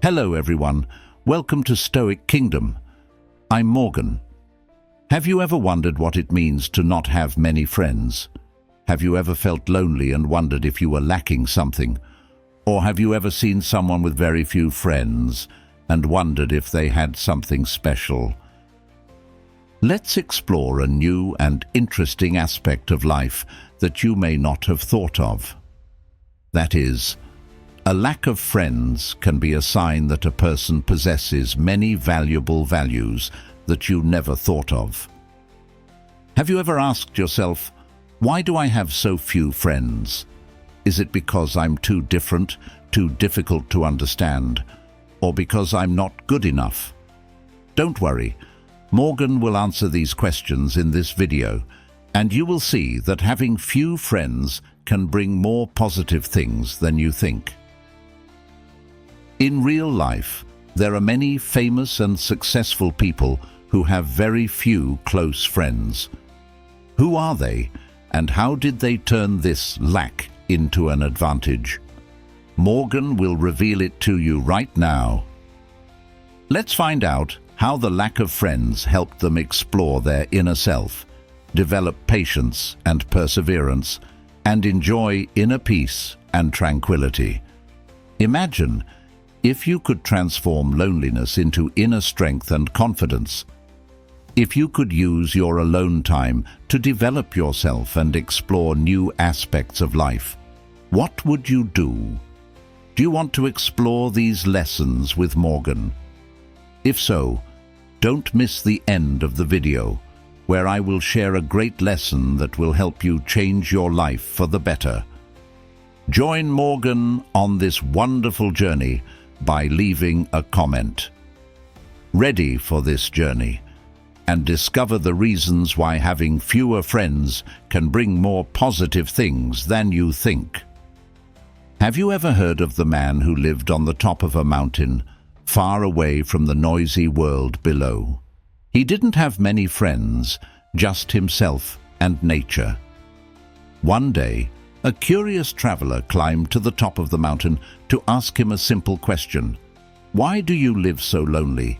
Hello everyone, welcome to Stoic Kingdom. I'm Morgan. Have you ever wondered what it means to not have many friends? Have you ever felt lonely and wondered if you were lacking something? Or have you ever seen someone with very few friends and wondered if they had something special? Let's explore a new and interesting aspect of life that you may not have thought of. That is, a lack of friends can be a sign that a person possesses many valuable values that you never thought of. Have you ever asked yourself, why do I have so few friends? Is it because I'm too different, too difficult to understand, or because I'm not good enough? Don't worry, Morgan will answer these questions in this video, and you will see that having few friends can bring more positive things than you think. In real life, there are many famous and successful people who have very few close friends. Who are they, and how did they turn this lack into an advantage? Morgan will reveal it to you right now. Let's find out how the lack of friends helped them explore their inner self, develop patience and perseverance, and enjoy inner peace and tranquility. Imagine if you could transform loneliness into inner strength and confidence. If you could use your alone time to develop yourself and explore new aspects of life, what would you do? Do you want to explore these lessons with Morgan? If so, don't miss the end of the video, where I will share a great lesson that will help you change your life for the better. Join Morgan on this wonderful journey by leaving a comment. Ready for this journey, and discover the reasons why having fewer friends can bring more positive things than you think. Have you ever heard of the man who lived on the top of a mountain, far away from the noisy world below? He didn't have many friends, just himself and nature. One day, a curious traveler climbed to the top of the mountain to ask him a simple question. Why do you live so lonely?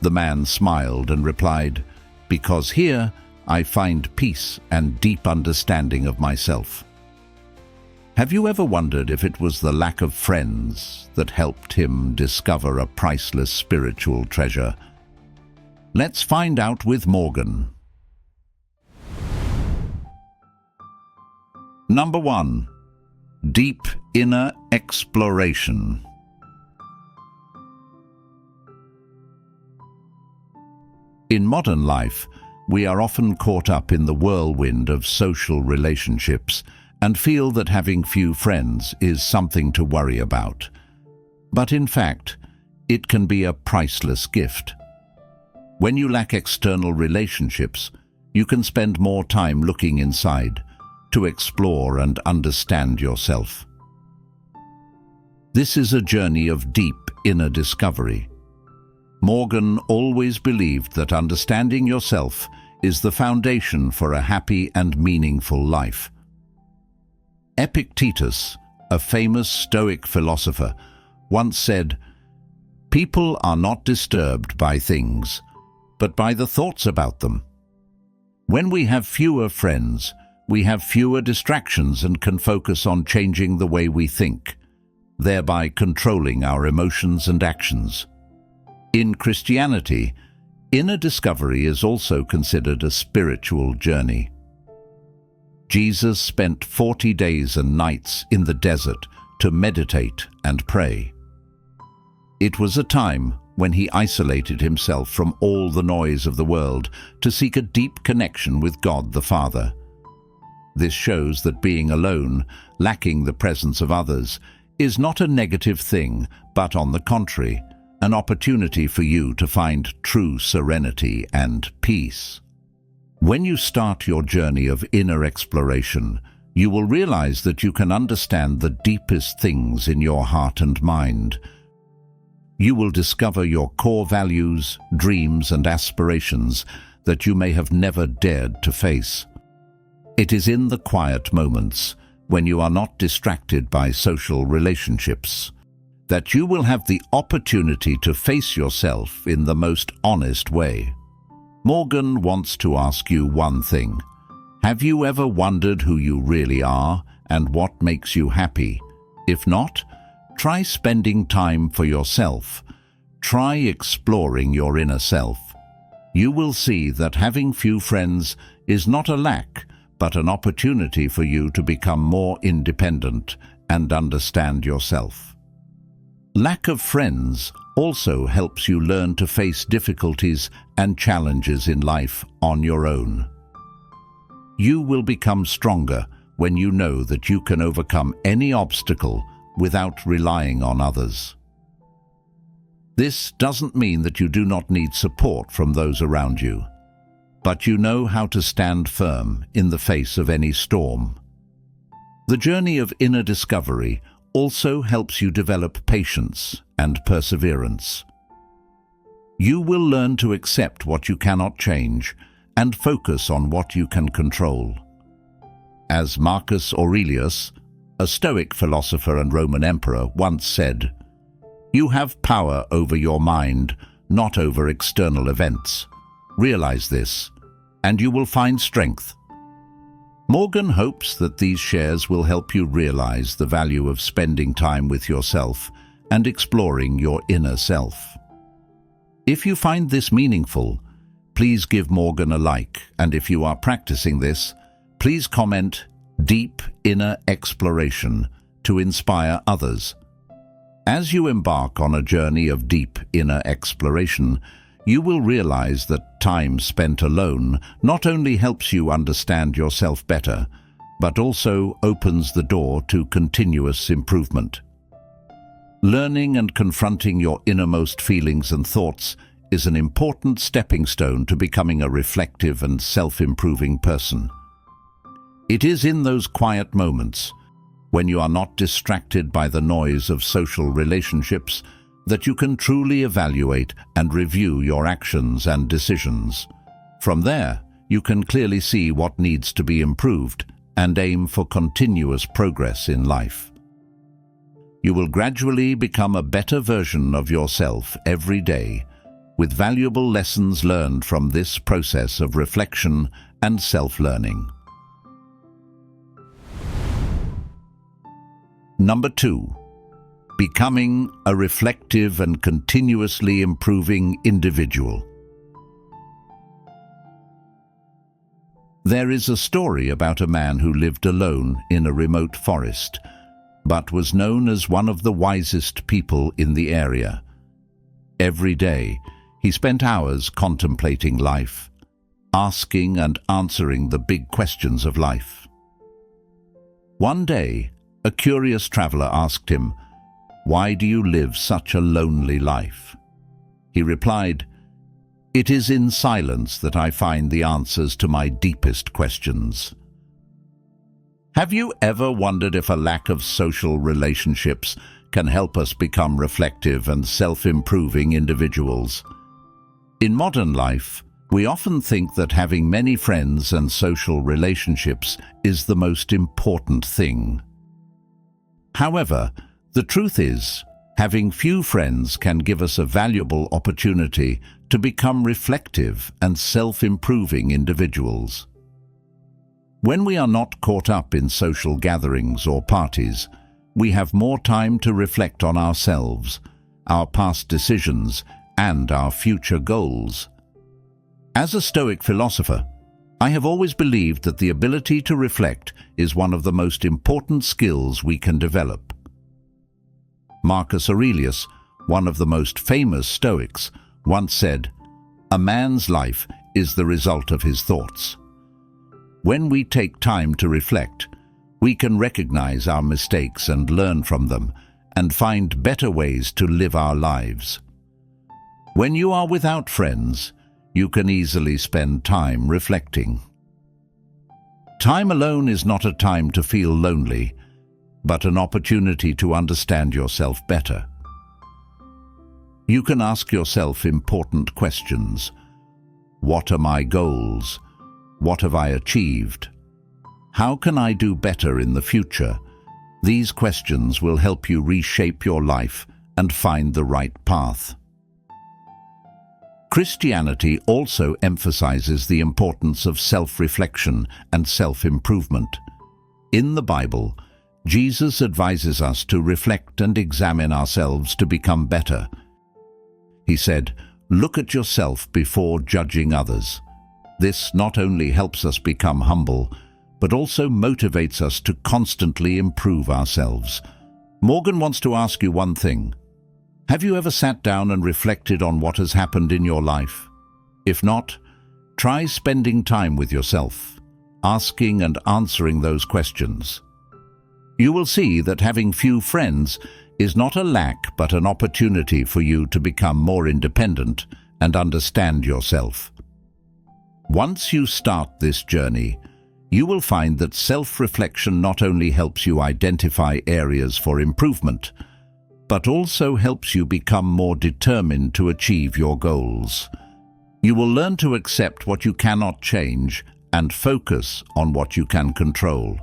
The man smiled and replied, because here I find peace and deep understanding of myself. Have you ever wondered if it was the lack of friends that helped him discover a priceless spiritual treasure? Let's find out with Morgan. Number 1. Deep inner exploration. In modern life, we are often caught up in the whirlwind of social relationships and feel that having few friends is something to worry about. But in fact, it can be a priceless gift. When you lack external relationships, you can spend more time looking inside, to explore and understand yourself. This is a journey of deep inner discovery. Morgan always believed that understanding yourself is the foundation for a happy and meaningful life. Epictetus, a famous Stoic philosopher, once said, "People are not disturbed by things, but by the thoughts about them." When we have fewer friends, we have fewer distractions and can focus on changing the way we think, thereby controlling our emotions and actions. In Christianity, inner discovery is also considered a spiritual journey. Jesus spent 40 days and nights in the desert to meditate and pray. It was a time when he isolated himself from all the noise of the world to seek a deep connection with God the Father. This shows that being alone, lacking the presence of others, is not a negative thing, but on the contrary, an opportunity for you to find true serenity and peace. When you start your journey of inner exploration, you will realize that you can understand the deepest things in your heart and mind. You will discover your core values, dreams, and aspirations that you may have never dared to face. It is in the quiet moments, when you are not distracted by social relationships, that you will have the opportunity to face yourself in the most honest way. Morgan wants to ask you one thing. Have you ever wondered who you really are and what makes you happy? If not, try spending time for yourself. Try exploring your inner self. You will see that having few friends is not a lack, but an opportunity for you to become more independent and understand yourself. Lack of friends also helps you learn to face difficulties and challenges in life on your own. You will become stronger when you know that you can overcome any obstacle without relying on others. This doesn't mean that you do not need support from those around you, but you know how to stand firm in the face of any storm. The journey of inner discovery also helps you develop patience and perseverance. You will learn to accept what you cannot change and focus on what you can control. As Marcus Aurelius, a Stoic philosopher and Roman emperor, once said, "You have power over your mind, not over external events. Realize this, and you will find strength." Morgan hopes that these shares will help you realize the value of spending time with yourself and exploring your inner self. If you find this meaningful, please give Morgan a like, and if you are practicing this, please comment "Deep Inner Exploration" to inspire others. As you embark on a journey of deep inner exploration, you will realize that time spent alone not only helps you understand yourself better, but also opens the door to continuous improvement. Learning and confronting your innermost feelings and thoughts is an important stepping stone to becoming a reflective and self-improving person. It is in those quiet moments, when you are not distracted by the noise of social relationships, that you can truly evaluate and review your actions and decisions. From there, you can clearly see what needs to be improved and aim for continuous progress in life. You will gradually become a better version of yourself every day, with valuable lessons learned from this process of reflection and self-learning. Number 2. Becoming a reflective and continuously improving individual. There is a story about a man who lived alone in a remote forest, but was known as one of the wisest people in the area. Every day, he spent hours contemplating life, asking and answering the big questions of life. One day, a curious traveler asked him, "Why do you live such a lonely life?" He replied, "It is in silence that I find the answers to my deepest questions." Have you ever wondered if a lack of social relationships can help us become reflective and self-improving individuals? In modern life, we often think that having many friends and social relationships is the most important thing. However, the truth is, having few friends can give us a valuable opportunity to become reflective and self-improving individuals. When we are not caught up in social gatherings or parties, we have more time to reflect on ourselves, our past decisions, and our future goals. As a Stoic philosopher, I have always believed that the ability to reflect is one of the most important skills we can develop. Marcus Aurelius, one of the most famous Stoics, once said, "A man's life is the result of his thoughts." When we take time to reflect, we can recognize our mistakes and learn from them, and find better ways to live our lives. When you are without friends, you can easily spend time reflecting. Time alone is not a time to feel lonely, but an opportunity to understand yourself better. You can ask yourself important questions. What are my goals? What have I achieved? How can I do better in the future? These questions will help you reshape your life and find the right path. Christianity also emphasizes the importance of self-reflection and self-improvement. In the Bible, Jesus advises us to reflect and examine ourselves to become better. He said, "Look at yourself before judging others." This not only helps us become humble, but also motivates us to constantly improve ourselves. Morgan wants to ask you one thing. Have you ever sat down and reflected on what has happened in your life? If not, try spending time with yourself, asking and answering those questions. You will see that having few friends is not a lack but an opportunity for you to become more independent and understand yourself. Once you start this journey, you will find that self-reflection not only helps you identify areas for improvement, but also helps you become more determined to achieve your goals. You will learn to accept what you cannot change and focus on what you can control.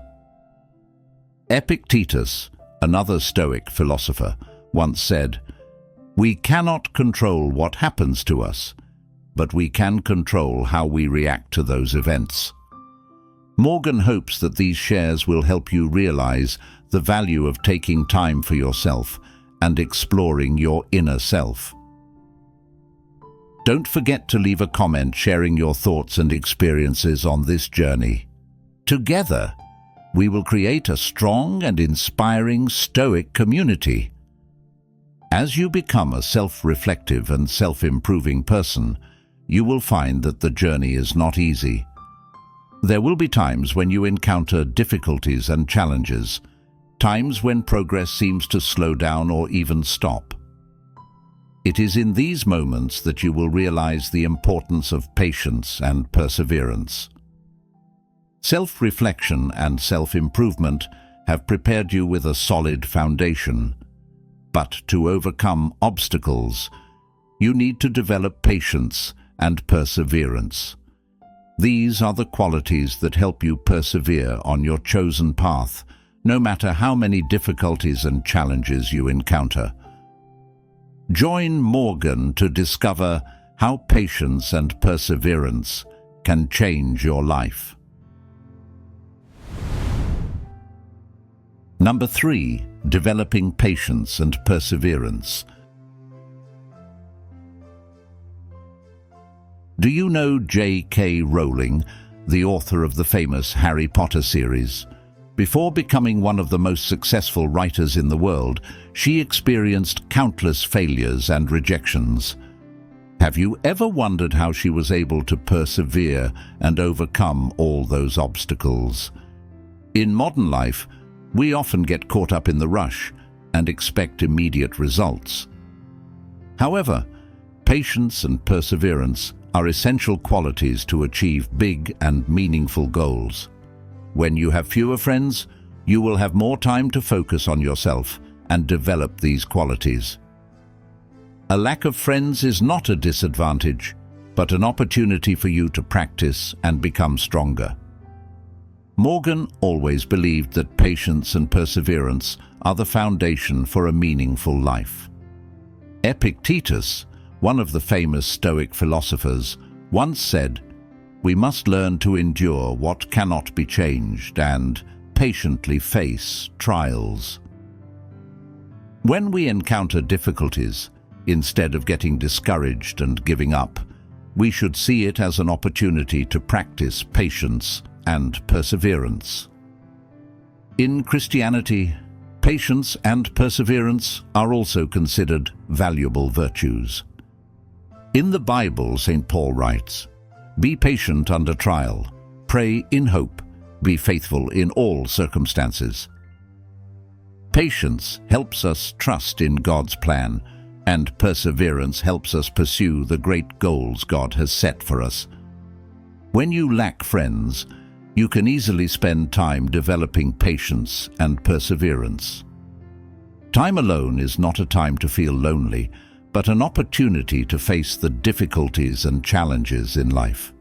Epictetus, another Stoic philosopher, once said, "We cannot control what happens to us, but we can control how we react to those events." Morgan hopes that these shares will help you realize the value of taking time for yourself and exploring your inner self. Don't forget to leave a comment sharing your thoughts and experiences on this journey. Together, we will create a strong and inspiring Stoic community. As you become a self-reflective and self-improving person, you will find that the journey is not easy. There will be times when you encounter difficulties and challenges, times when progress seems to slow down or even stop. It is in these moments that you will realize the importance of patience and perseverance. Self-reflection and self-improvement have prepared you with a solid foundation. But to overcome obstacles, you need to develop patience and perseverance. These are the qualities that help you persevere on your chosen path, no matter how many difficulties and challenges you encounter. Join Morgan to discover how patience and perseverance can change your life. Number 3, developing patience and perseverance. Do you know J.K. Rowling, the author of the famous Harry Potter series? Before becoming one of the most successful writers in the world, she experienced countless failures and rejections. Have you ever wondered how she was able to persevere and overcome all those obstacles? In modern life, we often get caught up in the rush and expect immediate results. However, patience and perseverance are essential qualities to achieve big and meaningful goals. When you have fewer friends, you will have more time to focus on yourself and develop these qualities. A lack of friends is not a disadvantage, but an opportunity for you to practice and become stronger. Morgan always believed that patience and perseverance are the foundation for a meaningful life. Epictetus, one of the famous Stoic philosophers, once said, "We must learn to endure what cannot be changed and patiently face trials." When we encounter difficulties, instead of getting discouraged and giving up, we should see it as an opportunity to practice patience and perseverance. In Christianity, patience and perseverance are also considered valuable virtues. In the Bible, St. Paul writes, "Be patient under trial, pray in hope, be faithful in all circumstances." Patience helps us trust in God's plan, and perseverance helps us pursue the great goals God has set for us. When you lack friends, you can easily spend time developing patience and perseverance. Time alone is not a time to feel lonely, but an opportunity to face the difficulties and challenges in life.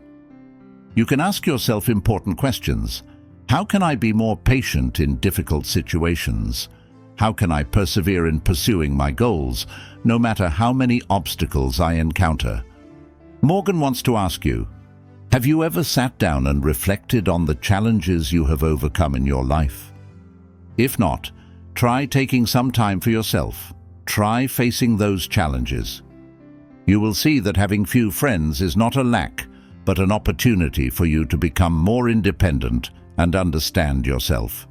You can ask yourself important questions. How can I be more patient in difficult situations? How can I persevere in pursuing my goals, no matter how many obstacles I encounter? Morgan wants to ask you, have you ever sat down and reflected on the challenges you have overcome in your life? If not, try taking some time for yourself. Try facing those challenges. You will see that having few friends is not a lack, but an opportunity for you to become more independent and understand yourself.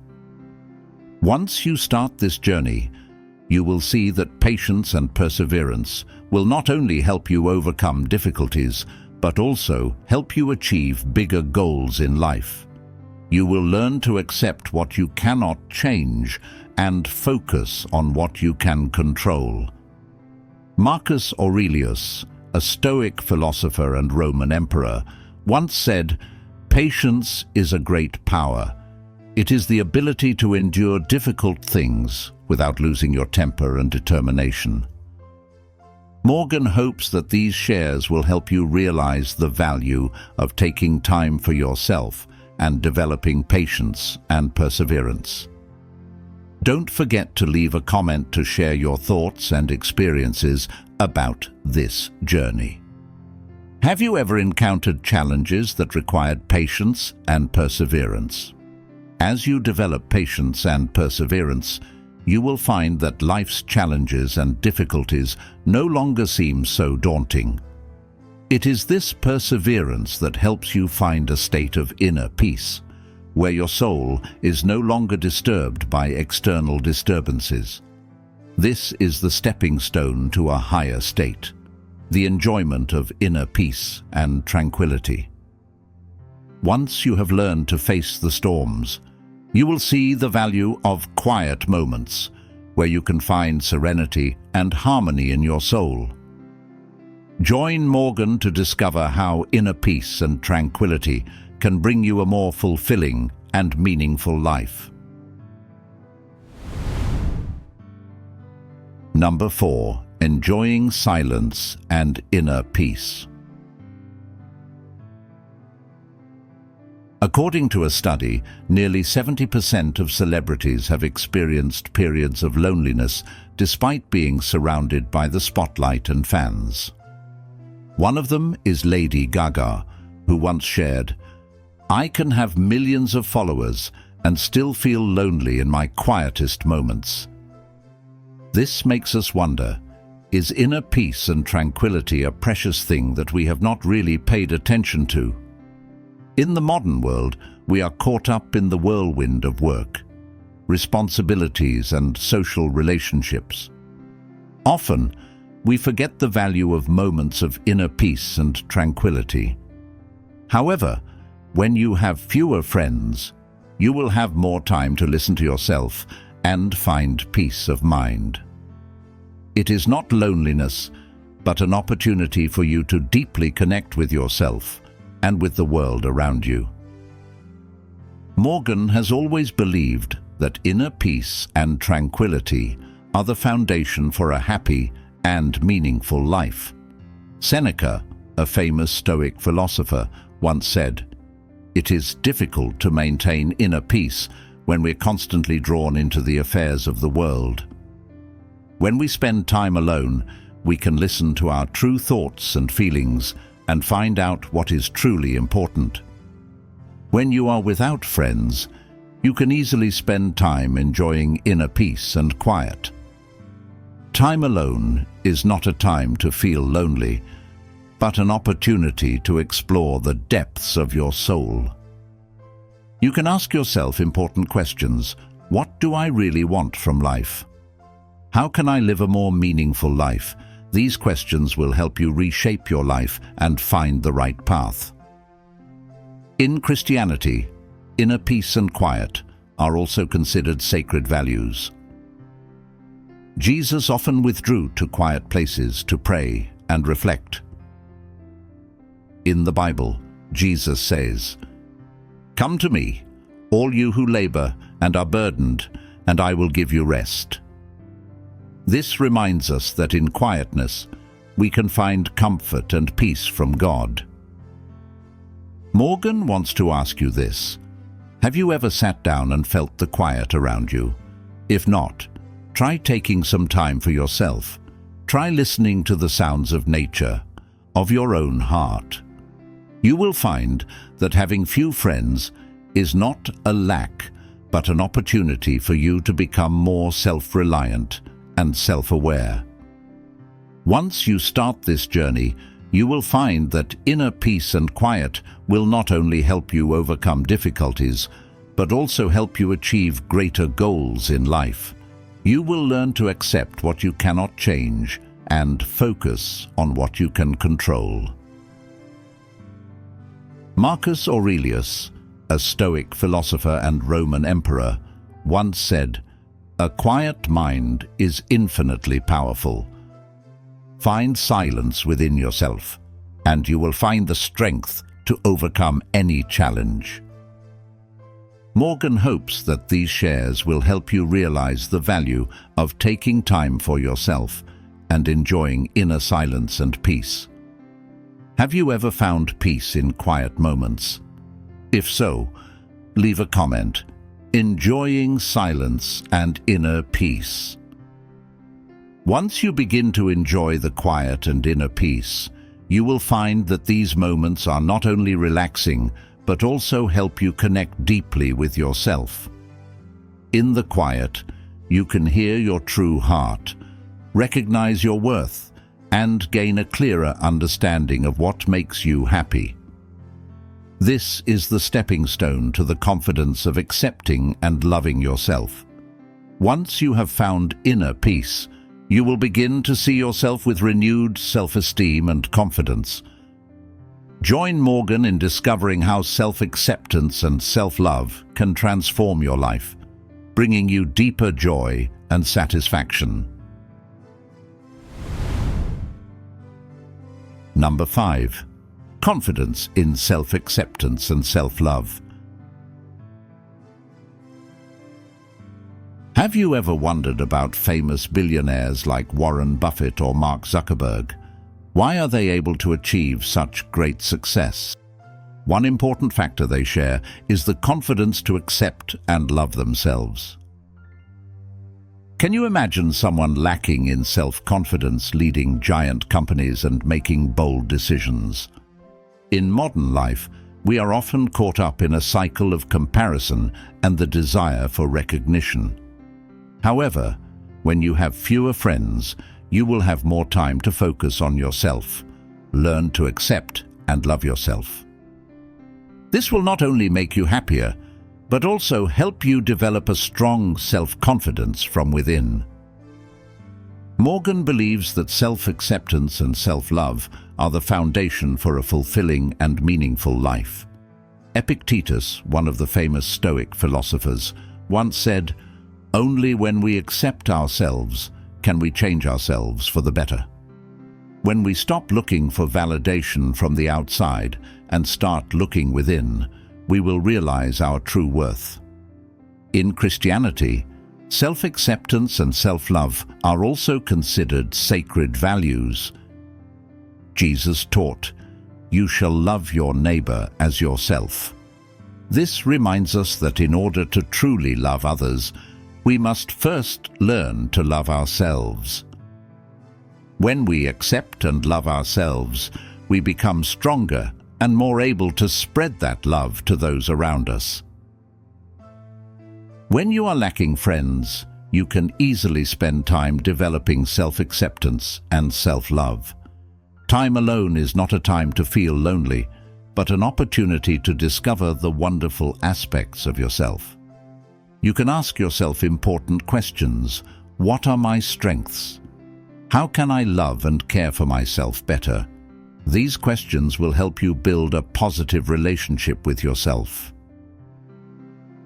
Once you start this journey, you will see that patience and perseverance will not only help you overcome difficulties, but also help you achieve bigger goals in life. You will learn to accept what you cannot change and focus on what you can control. Marcus Aurelius, a Stoic philosopher and Roman emperor, once said, "Patience is a great power. It is the ability to endure difficult things without losing your temper and determination." Morgan hopes that these shares will help you realize the value of taking time for yourself and developing patience and perseverance. Don't forget to leave a comment to share your thoughts and experiences about this journey. Have you ever encountered challenges that required patience and perseverance? As you develop patience and perseverance, you will find that life's challenges and difficulties no longer seem so daunting. It is this perseverance that helps you find a state of inner peace, where your soul is no longer disturbed by external disturbances. This is the stepping stone to a higher state, the enjoyment of inner peace and tranquility. Once you have learned to face the storms, you will see the value of quiet moments, where you can find serenity and harmony in your soul. Join Morgan to discover how inner peace and tranquility can bring you a more fulfilling and meaningful life. Number 4. Enjoying silence and inner peace. According to a study, nearly 70% of celebrities have experienced periods of loneliness despite being surrounded by the spotlight and fans. One of them is Lady Gaga, who once shared, "I can have millions of followers and still feel lonely in my quietest moments." This makes us wonder, is inner peace and tranquility a precious thing that we have not really paid attention to? In the modern world, we are caught up in the whirlwind of work, responsibilities, and social relationships. Often, we forget the value of moments of inner peace and tranquility. However, when you have fewer friends, you will have more time to listen to yourself and find peace of mind. It is not loneliness, but an opportunity for you to deeply connect with yourself and with the world around you. Morgan has always believed that inner peace and tranquility are the foundation for a happy and meaningful life. Seneca, a famous Stoic philosopher, once said, "It is difficult to maintain inner peace when we're constantly drawn into the affairs of the world." When we spend time alone, we can listen to our true thoughts and feelings and find out what is truly important. When you are without friends, you can easily spend time enjoying inner peace and quiet. Time alone is not a time to feel lonely, but an opportunity to explore the depths of your soul. You can ask yourself important questions. What do I really want from life? How can I live a more meaningful life? These questions will help you reshape your life and find the right path. In Christianity, inner peace and quiet are also considered sacred values. Jesus often withdrew to quiet places to pray and reflect. In the Bible, Jesus says, "Come to me, all you who labor and are burdened, and I will give you rest." This reminds us that in quietness, we can find comfort and peace from God. Morgan wants to ask you this. Have you ever sat down and felt the quiet around you? If not, Try taking some time for yourself. Try listening to the sounds of nature, of your own heart. You will find that having few friends is not a lack, but an opportunity for you to become more self-reliant and self-aware. Once you start this journey, you will find that inner peace and quiet will not only help you overcome difficulties, but also help you achieve greater goals in life. You will learn to accept what you cannot change and focus on what you can control. Marcus Aurelius, a Stoic philosopher and Roman emperor, once said, "A quiet mind is infinitely powerful. Find silence within yourself, and you will find the strength to overcome any challenge." Morgan hopes that these shares will help you realize the value of taking time for yourself and enjoying inner silence and peace. Have you ever found peace in quiet moments? If so, leave a comment. Enjoying silence and inner peace. Once you begin to enjoy the quiet and inner peace, you will find that these moments are not only relaxing, but also help you connect deeply with yourself. In the quiet, you can hear your true heart, recognize your worth, and gain a clearer understanding of what makes you happy. This is the stepping stone to the confidence of accepting and loving yourself. Once you have found inner peace, you will begin to see yourself with renewed self-esteem and confidence. Join Morgan in discovering how self-acceptance and self-love can transform your life, bringing you deeper joy and satisfaction. Number 5. Confidence in self-acceptance and self-love. Have you ever wondered about famous billionaires like Warren Buffett or Mark Zuckerberg? Why are they able to achieve such great success? One important factor they share is the confidence to accept and love themselves. Can you imagine someone lacking in self-confidence leading giant companies and making bold decisions? In modern life, we are often caught up in a cycle of comparison and the desire for recognition. However, when you have fewer friends, you will have more time to focus on yourself. Learn to accept and love yourself. This will not only make you happier, but also help you develop a strong self-confidence from within. Morgan believes that self-acceptance and self-love are the foundation for a fulfilling and meaningful life. Epictetus, one of the famous Stoic philosophers, once said, "Only when we accept ourselves can we change ourselves for the better." When we stop looking for validation from the outside and start looking within, we will realize our true worth. In Christianity, self-acceptance and self-love are also considered sacred values. Jesus taught, "You shall love your neighbor as yourself." This reminds us that in order to truly love others, we must first learn to love ourselves. When we accept and love ourselves, we become stronger and more able to spread that love to those around us. When you are lacking friends, you can easily spend time developing self-acceptance and self-love. Time alone is not a time to feel lonely, but an opportunity to discover the wonderful aspects of yourself. You can ask yourself important questions. What are my strengths? How can I love and care for myself better? These questions will help you build a positive relationship with yourself.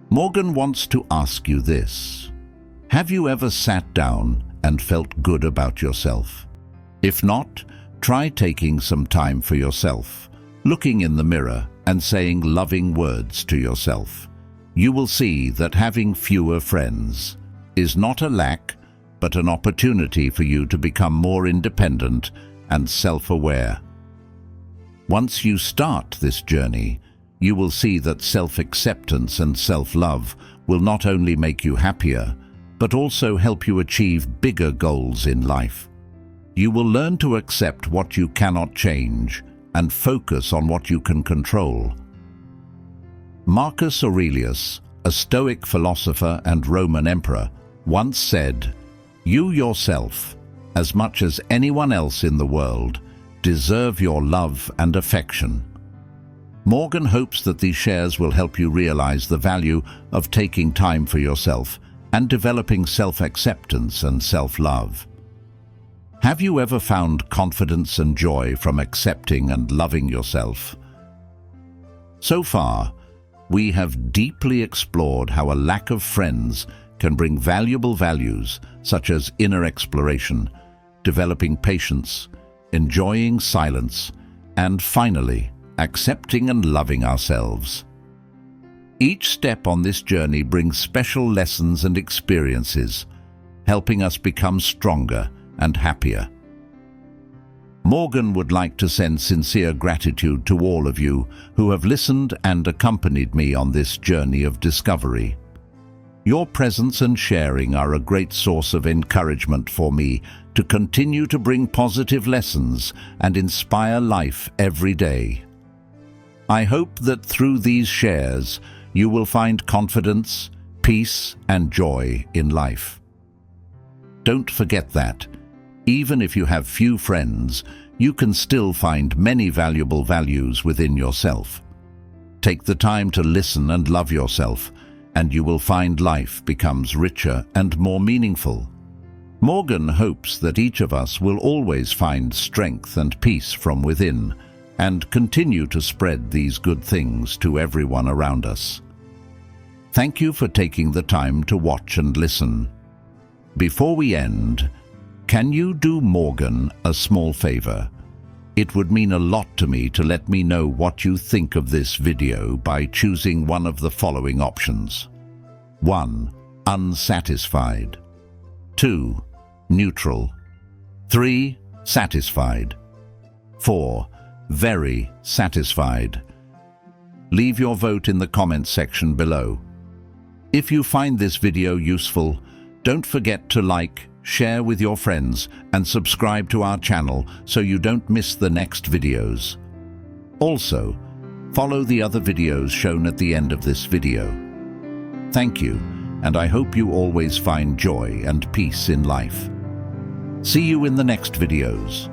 Morgan wants to ask you this. Have you ever sat down and felt good about yourself? If not, try taking some time for yourself, looking in the mirror and saying loving words to yourself. You will see that having fewer friends is not a lack, but an opportunity for you to become more independent and self-aware. Once you start this journey, you will see that self-acceptance and self-love will not only make you happier, but also help you achieve bigger goals in life. You will learn to accept what you cannot change and focus on what you can control. Marcus Aurelius, a Stoic philosopher and Roman emperor, once said, "You yourself, as much as anyone else in the world, deserve your love and affection." Morgan hopes that these shares will help you realize the value of taking time for yourself and developing self-acceptance and self-love. Have you ever found confidence and joy from accepting and loving yourself? So far, we have deeply explored how a lack of friends can bring valuable values such as inner exploration, developing patience, enjoying silence, and finally, accepting and loving ourselves. Each step on this journey brings special lessons and experiences, helping us become stronger and happier. Morgan would like to send sincere gratitude to all of you who have listened and accompanied me on this journey of discovery. Your presence and sharing are a great source of encouragement for me to continue to bring positive lessons and inspire life every day. I hope that through these shares, you will find confidence, peace, and joy in life. Don't forget that, even if you have few friends, you can still find many valuable values within yourself. Take the time to listen and love yourself, and you will find life becomes richer and more meaningful. Morgan hopes that each of us will always find strength and peace from within, and continue to spread these good things to everyone around us. Thank you for taking the time to watch and listen. Before we end, can you do Morgan a small favor? It would mean a lot to me to let me know what you think of this video by choosing one of the following options. 1. Unsatisfied. 2. Neutral. 3. Satisfied. 4. Very satisfied. Leave your vote in the comments section below. If you find this video useful, don't forget to like, share with your friends, and subscribe to our channel so you don't miss the next videos. Also, follow the other videos shown at the end of this video. Thank you, and I hope you always find joy and peace in life. See you in the next videos.